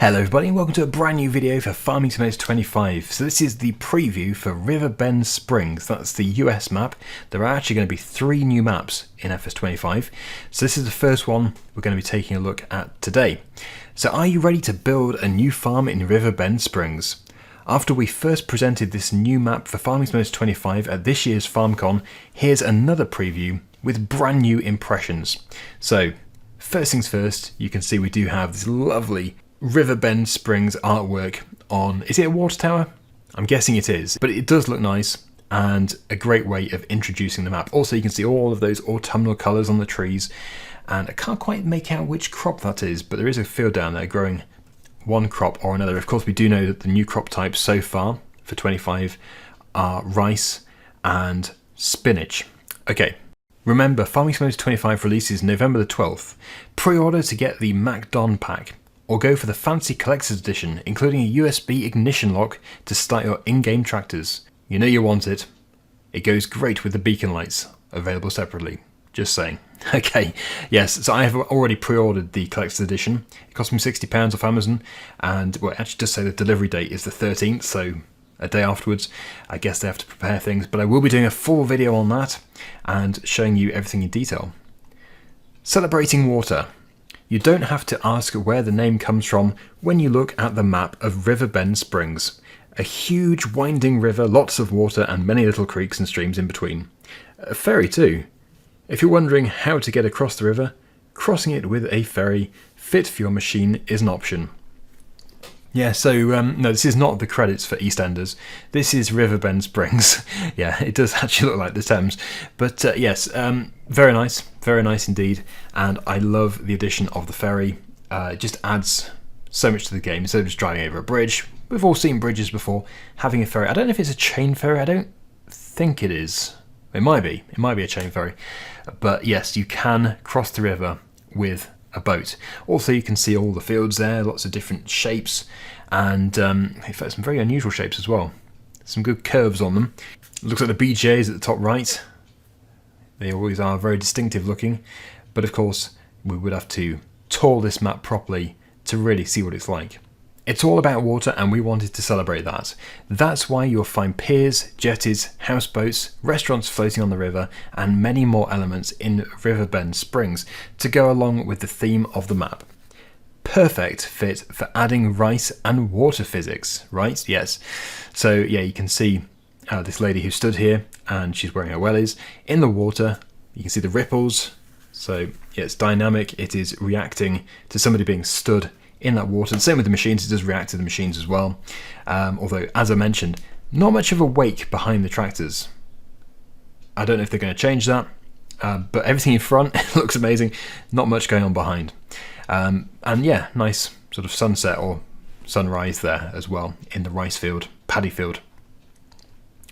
Hello everybody and welcome to a brand new video for Farming Simulator 25. So this is the preview for Riverbend Springs. That's the US map. There are actually going to be 3 new maps in FS25. So this is the first one we're going to be taking a look at today. So are you ready to build a new farm in Riverbend Springs? After we first presented this new map for Farming Simulator 25 at this year's FarmCon, here's another preview with brand new impressions. So first things first, you can see we do have this lovely Riverbend Springs artwork on, is it a water tower? I'm guessing it is, but it does look nice and a great way of introducing the map. Also, you can see all of those autumnal colours on the trees, and I can't quite make out which crop that is, but there is a field down there growing one crop or another. Of course, we do know that the new crop types so far for 25 are rice and spinach. Okay. Remember, Farming Simulator 25 releases November the 12th. Pre-order to get the MacDon pack, or go for the fancy collector's edition, including a USB ignition lock to start your in-game tractors. You know you want it. It goes great with the beacon lights, available separately. Just saying. Okay, yes, so I have already pre-ordered the collector's edition. It cost me £60 off Amazon, and well, it actually does say the delivery date is the 13th, so a day afterwards. I guess they have to prepare things, but I will be doing a full video on that and showing you everything in detail. Celebrating water. You don't have to ask where the name comes from when you look at the map of Riverbend Springs. A huge winding river, lots of water and many little creeks and streams in between. A ferry too. If you're wondering how to get across the river, crossing it with a ferry fit for your machine is an option. Yeah, so no, this is not the credits for EastEnders. This is Riverbend Springs. Yeah, it does actually look like the Thames. But yes, very nice indeed. And I love the addition of the ferry. It just adds so much to the game. Instead of just driving over a bridge, we've all seen bridges before, having a ferry. I don't know if it's a chain ferry. I don't think it is. It might be. It might be a chain ferry. But yes, you can cross the river with a boat. Also, you can see all the fields there, lots of different shapes, and in fact some very unusual shapes as well. Some good curves on them. It looks like the BJs at the top right. They always are very distinctive looking, but of course we would have to tour this map properly to really see what it's like. It's all about water, and we wanted to celebrate that. That's why you'll find piers, jetties, houseboats, restaurants floating on the river, and many more elements in Riverbend Springs to go along with the theme of the map. Perfect fit for adding rice and water physics, right? Yes. So yeah, you can see this lady who stood here, and she's wearing her wellies in the water. You can see the ripples. So yeah, it's dynamic. It is reacting to somebody being stood in that water. The same with the machines, it does react to the machines as well. Although, as I mentioned, not much of a wake behind the tractors. I don't know if they're going to change that, but everything in front looks amazing. Not much going on behind. And yeah, nice sort of sunset or sunrise there as well in the rice field, paddy field.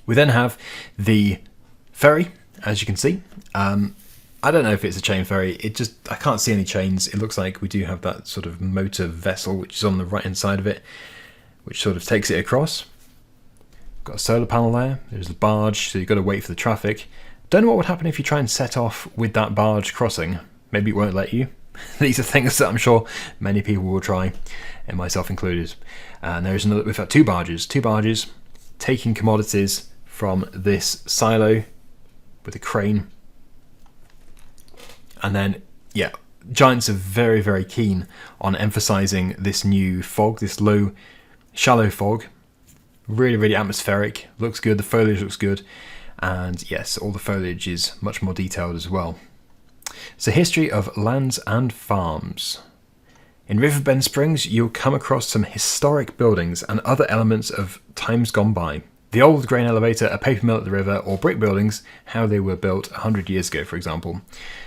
We then have the ferry, as you can see. I don't know if it's a chain ferry. I can't see any chains. It looks like we do have that sort of motor vessel, which is on the right hand side of it, which sort of takes it across. Got a solar panel there. There's the barge, so you've got to wait for the traffic. Don't know what would happen if you try and set off with that barge crossing. Maybe it won't let you. These are things that I'm sure many people will try, and myself included. And there's another. We've got two barges taking commodities from this silo with a crane. And then, yeah, Giants are very, very keen on emphasising this new fog, this low, shallow fog. Really, really atmospheric. Looks good. The foliage looks good. And yes, all the foliage is much more detailed as well. So, history of lands and farms. In Riverbend Springs, you'll come across some historic buildings and other elements of times gone by. The old grain elevator, a paper mill at the river, or brick buildings, how they were built 100 years ago, for example.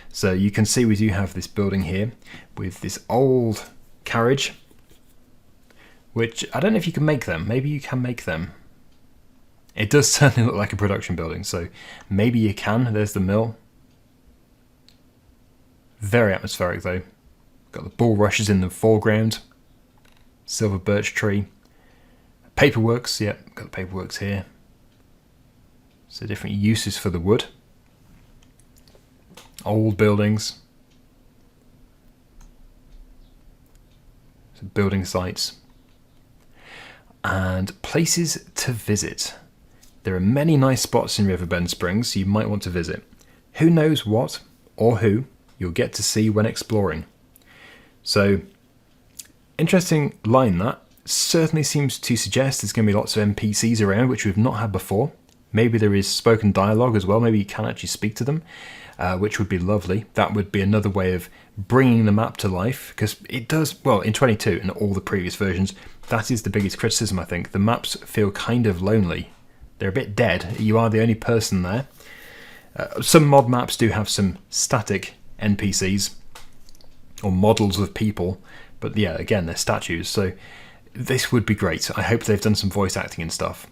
So you can see we do have this building here with this old carriage, which I don't know if you can make them. Maybe you can make them. It does certainly look like a production building, so maybe you can. There's the mill. Very atmospheric though. Got the bulrushes in the foreground. Silver birch tree. Paperworks, yep, got the paperworks here. So different uses for the wood. Old buildings. building sites, and places to visit. There are many nice spots in Riverbend Springs you might want to visit. Who knows what or who you'll get to see when exploring. So, interesting line that. Certainly seems to suggest there's going to be lots of NPCs around, which we've not had before. Maybe there is spoken dialogue as well. Maybe you can actually speak to them, which would be lovely. That would be another way of bringing the map to life, because it does, well, in 22 and all the previous versions, that is the biggest criticism, I think. The maps feel kind of lonely. They're a bit dead. You are the only person there. Some mod maps do have some static NPCs or models of people, but yeah, again, they're statues, so this would be great. I hope they've done some voice acting and stuff.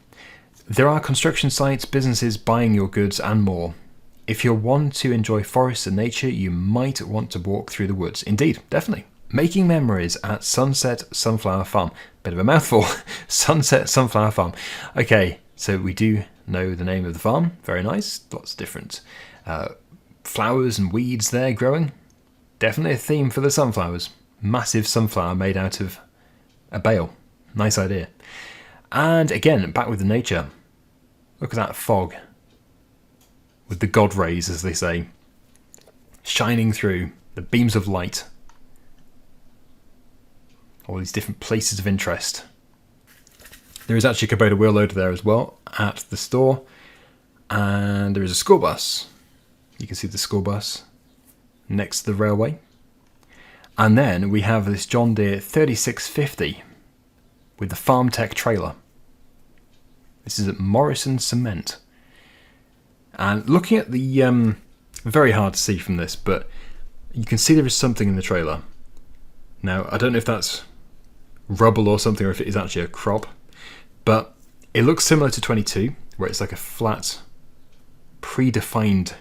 There are construction sites, businesses buying your goods, and more. If you're one to enjoy forests and nature, you might want to walk through the woods. Indeed, definitely. Making memories at Sunset Sunflower Farm. Bit of a mouthful. Sunset Sunflower Farm. Okay, so we do know the name of the farm. Very nice. Lots of different flowers and weeds there growing. Definitely a theme for the sunflowers. Massive sunflower made out of a bale. Nice idea. And again, back with the nature. Look at that fog. With the god rays, as they say, shining through, the beams of light. All these different places of interest. There is actually a Kubota wheel loader there as well at the store. And there is a school bus. You can see the school bus next to the railway. And then we have this John Deere 3650 with the Farm Tech trailer. This is at Morrison Cement. And looking at the, very hard to see from this, but you can see there is something in the trailer. Now, I don't know if that's rubble or something, or if it is actually a crop, but it looks similar to 22, where it's like a flat, predefined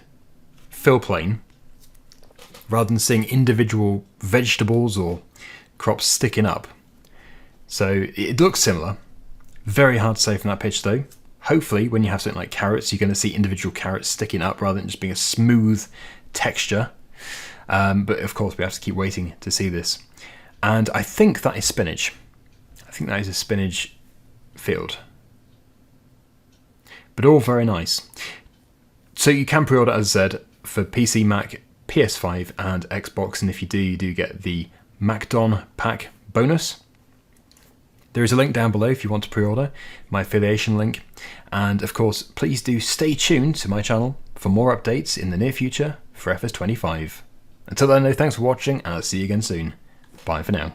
fill plane, rather than seeing individual vegetables or crops sticking up. So it looks similar. Very hard to say from that pitch though. Hopefully when you have something like carrots, you're going to see individual carrots sticking up rather than just being a smooth texture. But of course we have to keep waiting to see this. And I think that is spinach. I think that is a spinach field. But all very nice. So you can pre-order, as I said, for PC, Mac, PS5 and Xbox, and if you do get the MacDon pack bonus. There is a link down below if you want to pre-order, my affiliation link, and of course please do stay tuned to my channel for more updates in the near future for FS25. Until then though, thanks for watching and I'll see you again soon. Bye for now.